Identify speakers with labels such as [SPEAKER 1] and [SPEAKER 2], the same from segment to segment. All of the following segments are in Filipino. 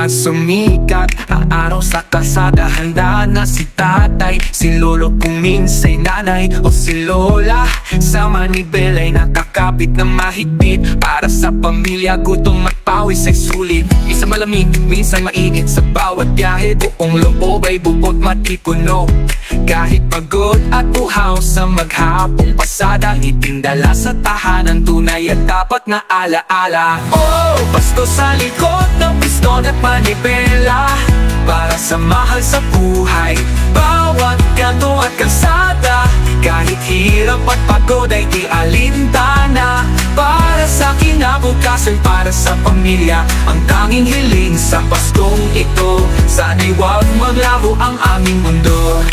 [SPEAKER 1] naman sumikat ang araw sa kalsada. Handa na si tatay, si lolo kung minsay nanay o si lola. Sa manibel ay nakakapit na mahigpit para sa pamilya. Gutom at pawis ay sulit, isa malamig, minsan mainit. Sa bawat biyahe buong loob ay bukod matipuno. Kahit pagod at uhaw sa maghapong pasada, itindala sa tahanan tunay at dapat na alaala. Oh, pasto sa likod ng piston at manibela para sa mahal sa buhay. Bawat kanto at kalsada, kahit hirap at pagod ay di alintana. Para sa kinabukasan, para sa pamilya, ang tanging hiling sa Paskong ito. Sana'y huwag maglaho ang aming mundo.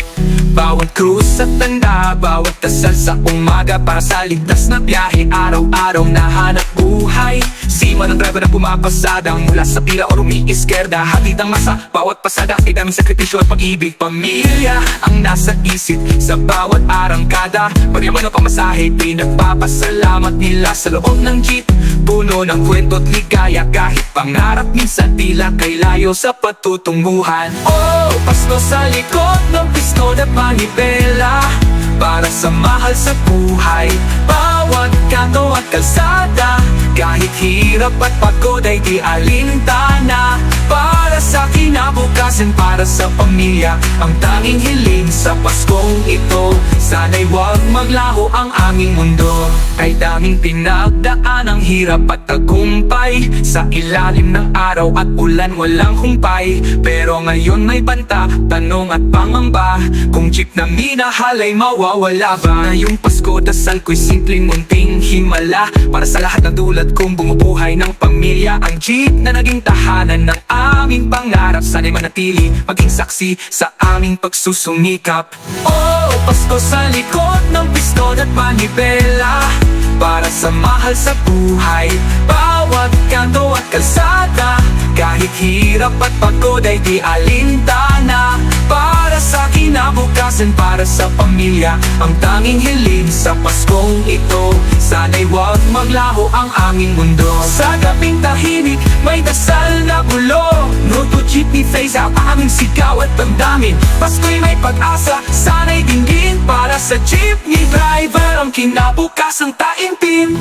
[SPEAKER 1] Bawat krus at tanda, bawat dasal sa umaga para sa ligtas na biyahe. Araw-araw na hanap buhay, sima ng driver na pumapasada mula sa pila o rumiiskerda. Hatid ang masa, bawat pasada ay daming sakripisyo at pag-ibig. Pamilya ang nasa isip sa bawat arangkada. Pagyaman ng pamasahe, pinagpapasalamat nila sa loob ng jeep. Puno ng kwento at ligaya, kahit pangarap minsan tila kay layo sa patutunguhan. Oh, pasto sa likod ng piston at manibela para sa mahal sa buhay. Bawat kanto at kalsada, kahit hirap at pagod ay di alintana. Para sa kinabukasan, para sa pamilya, ang tanging hiling sa Paskong ito. Sana'y huwag maglaho ang aming mundo. Ay daming pinagdaan ang hirap at tagumpay, sa ilalim ng araw at ulan walang humpay. Pero ngayon may banta, tanong at pangamba, kung jeep na minahal ay mawawala ba? Ngayong Pasko dasal ko'y simpleng munting himala para sa lahat ng dulad kong bumubuhay ng pamilya. Ang jeep na naging tahanan ng aming pangarap, sana'y manatili maging saksi sa aming pagsusumikap. Oh, Pasko sa likod ng piston at manibela para sa mahal sa buhay. Bawat kanto at kalsada, kahit hirap at pagod ay di alintana. Para sa kinabukasan, para sa pamilya, ang tanging hiling sa Paskong ito. Sana'y huwag maglaho ang aming mundo. Sa gabing tahimik, may dasal na bulong. No to jeepney phase out, aming sigaw at damdamin. Pasko'y may pag-asa, sana'y dinggin para sa jeepney driver, ang kinabukasang taimtim.